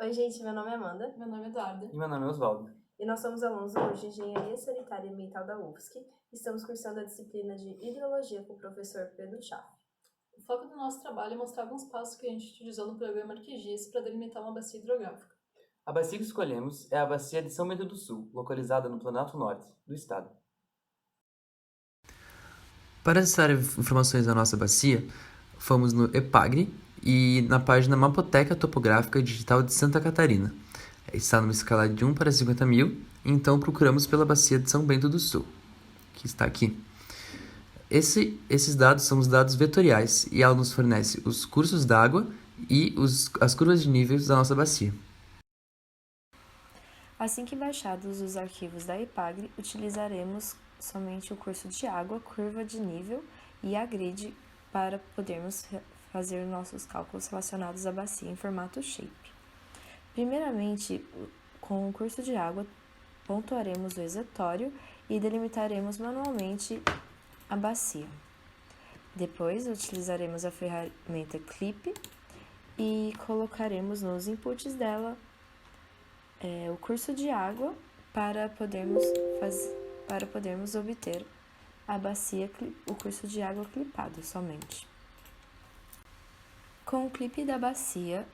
Oi, gente, meu nome é Amanda. Meu nome é Eduarda. E meu nome é Osvaldo. E nós somos alunos do curso de Engenharia Sanitária e Ambiental da UFSC. Estamos cursando a disciplina de Hidrologia com o professor Pedro Chaff. O foco do nosso trabalho é mostrar alguns passos que a gente utilizou no programa ArcGIS para delimitar uma bacia hidrográfica. A bacia que escolhemos é a bacia de São Bento do Sul, localizada no Planalto Norte do estado. Para acessar informações da nossa bacia, fomos no EPAGRE e na página Mapoteca Topográfica Digital de Santa Catarina. Está numa escala de 1 para 50 mil, então procuramos pela bacia de São Bento do Sul, que está aqui. Esses dados são os dados vetoriais e ela nos fornece os cursos d'água e as curvas de níveis da nossa bacia. Assim que baixados os arquivos da EPAGRE, utilizaremos somente o curso de água, curva de nível e a grid para podermos fazer nossos cálculos relacionados à bacia em formato shape. Primeiramente, com o curso de água, pontuaremos o exatório e delimitaremos manualmente a bacia. Depois, utilizaremos a ferramenta Clip e colocaremos nos inputs dela o curso de água para podermos obter a bacia, o curso de água clipado somente. Com o clipe da bacia,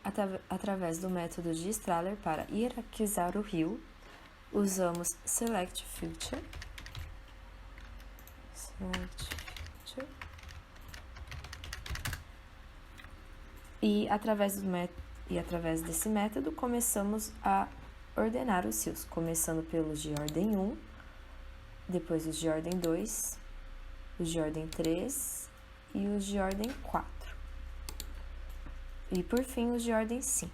através do método de Strahler para hierarquizar o rio, usamos Select Feature e através desse método começamos a ordenar os rios, começando pelos de ordem 1, depois os de ordem 2, os de ordem 3 e os de ordem 4. E por fim os de ordem 5.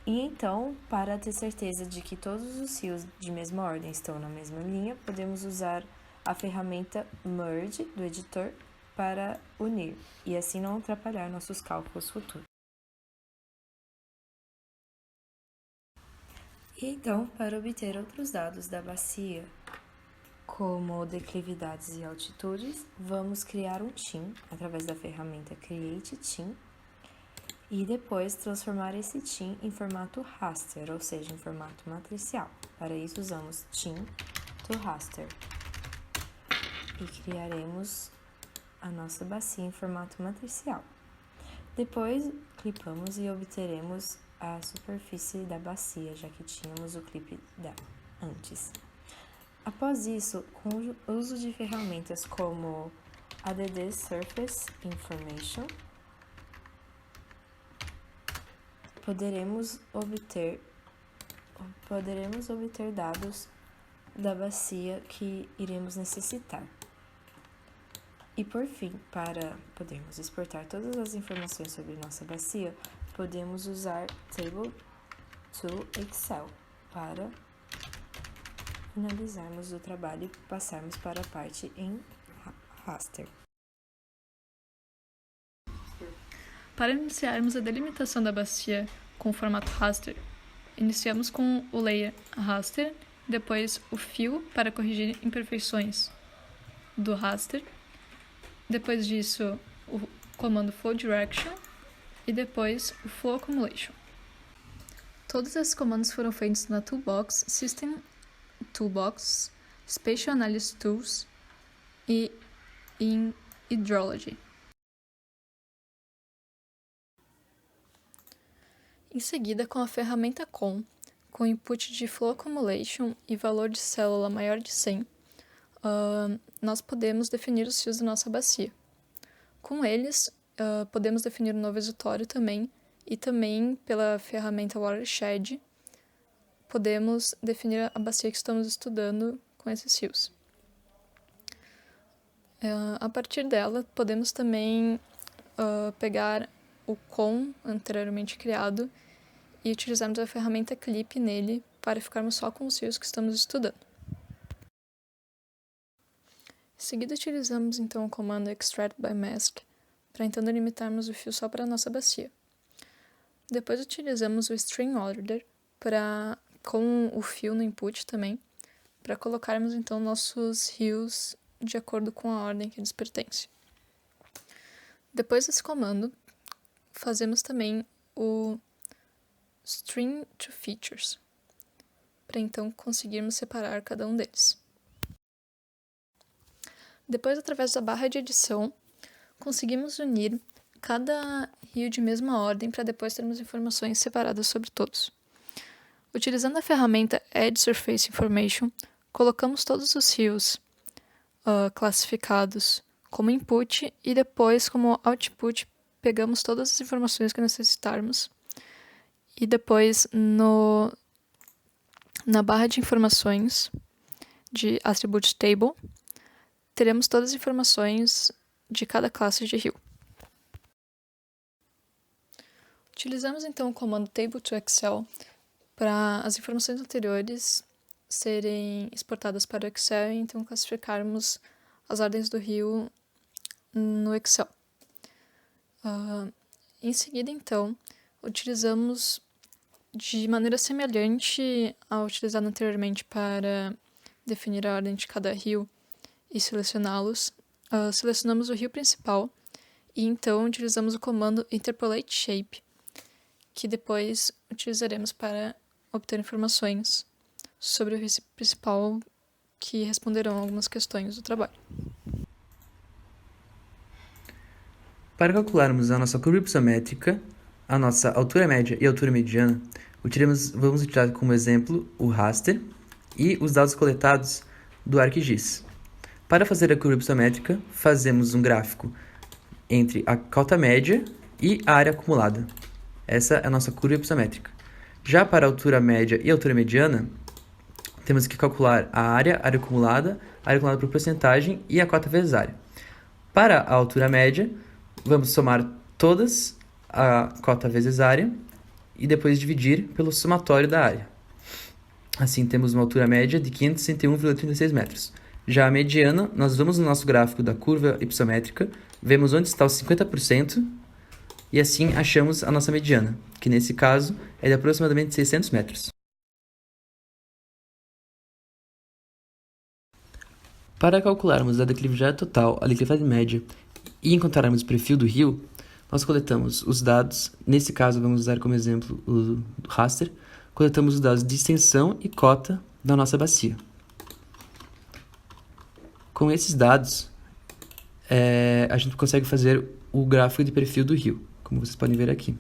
E então, para ter certeza de que todos os rios de mesma ordem estão na mesma linha, podemos usar a ferramenta Merge do editor para unir e assim não atrapalhar nossos cálculos futuros. E então, para obter outros dados da bacia, como declividades e altitudes, vamos criar um TIM através da ferramenta Create TIM e depois transformar esse TIM em formato raster, ou seja, em formato matricial. Para isso usamos TIM to raster e criaremos a nossa bacia em formato matricial. Depois clipamos e obteremos a superfície da bacia, já que tínhamos o clipe antes. Após isso, com o uso de ferramentas como ADD Surface Information, poderemos obter dados da bacia que iremos necessitar. E por fim, para podermos exportar todas as informações sobre nossa bacia, podemos usar Table to Excel para finalizarmos o trabalho e passarmos para a parte em raster. Para iniciarmos a delimitação da bacia com o formato raster, iniciamos com o layer raster, depois o fill para corrigir imperfeições do raster, depois disso o comando flow direction e depois o flow accumulation. Todos esses comandos foram feitos na Toolbox, System Toolbox, Spatial Analysis Tools e em Hydrology. Em seguida, com a ferramenta com input de Flow Accumulation e valor de célula maior de 100, nós podemos definir os fios da nossa bacia. Com eles, podemos definir um novo exutório também, e também pela ferramenta Watershed, podemos definir a bacia que estamos estudando com esses fios. A partir dela, podemos também pegar o com anteriormente criado e utilizarmos a ferramenta Clip nele para ficarmos só com os fios que estamos estudando. Em seguida, utilizamos então o comando Extract by Mask para então delimitarmos o fio só para a nossa bacia. Depois utilizamos o String Order com o fio no input também, para colocarmos então nossos rios de acordo com a ordem que eles pertencem. Depois desse comando, fazemos também o string to features, para então conseguirmos separar cada um deles. Depois, através da barra de edição, conseguimos unir cada rio de mesma ordem para depois termos informações separadas sobre todos. Utilizando a ferramenta Add Surface Information, colocamos todos os rios classificados como input e depois, como output, pegamos todas as informações que necessitarmos e depois na barra de informações de Attribute Table teremos todas as informações de cada classe de rio. Utilizamos então o comando Table to Excel para as informações anteriores serem exportadas para o Excel e então classificarmos as ordens do rio no Excel. Em seguida, então, utilizamos de maneira semelhante à utilizada anteriormente para definir a ordem de cada rio e selecioná-los. Selecionamos o rio principal e então utilizamos o comando Interpolate Shape, que depois utilizaremos para obter informações sobre o rio principal que responderão algumas questões do trabalho. Para calcularmos a nossa curva isométrica, a nossa altura média e altura mediana, vamos utilizar como exemplo o raster e os dados coletados do ArcGIS. Para fazer a curva isométrica, fazemos um gráfico entre a cota média e a área acumulada. Essa é a nossa curva isométrica. Já para a altura média e a altura mediana, temos que calcular a área acumulada por porcentagem e a cota vezes área. Para a altura média, vamos somar todas a cota vezes área e depois dividir pelo somatório da área. Assim, temos uma altura média de 561,36 metros. Já a mediana, nós vamos no nosso gráfico da curva isométrica, vemos onde está os 50% e assim achamos a nossa mediana, que nesse caso é de aproximadamente 600 metros. Para calcularmos a declividade total, a declividade média e encontrarmos o perfil do rio, nós coletamos os dados, nesse caso vamos usar como exemplo o raster, coletamos os dados de extensão e cota da nossa bacia. Com esses dados, a gente consegue fazer o gráfico de perfil do rio, como vocês podem ver aqui.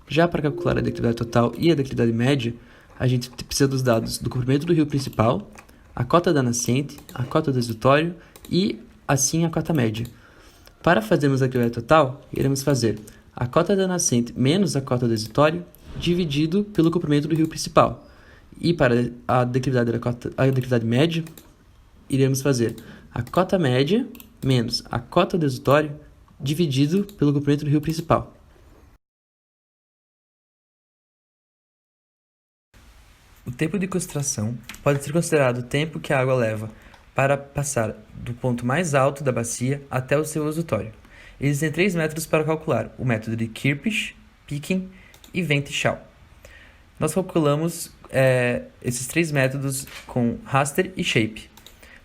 Já para calcular a declividade total e a declividade média, a gente precisa dos dados do comprimento do rio principal, a cota da nascente, a cota do exutório e, assim, a cota média. Para fazermos a declividade total, iremos fazer a cota da nascente menos a cota do exutório dividido pelo comprimento do rio principal. E para a declividade média, iremos fazer a cota média menos a cota do exutório dividido pelo comprimento do rio principal. O tempo de concentração pode ser considerado o tempo que a água leva para passar do ponto mais alto da bacia até o seu exutório. Existem 3 métodos para calcular: o método de Kirchhoff, Picking e Wentz-Schall. Nós calculamos esses 3 métodos com raster e shape.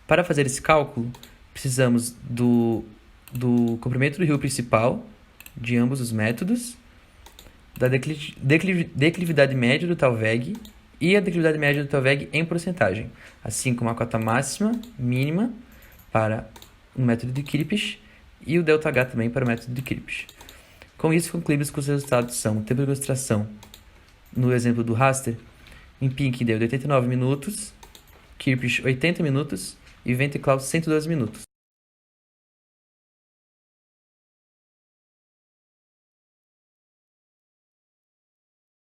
Para fazer esse cálculo, precisamos do comprimento do rio principal, de ambos os métodos, da declividade média do Talveg e a declividade média do Talveg em porcentagem, assim como a cota máxima, mínima, para o método de Kirchhoff e o ΔH também para o método de Kirchhoff. Com isso, concluímos que os resultados são o tempo de concentração, no exemplo do raster, em Picking deu 89 minutos, Kirchhoff 80 minutos e Wentz-Schall 112 minutos.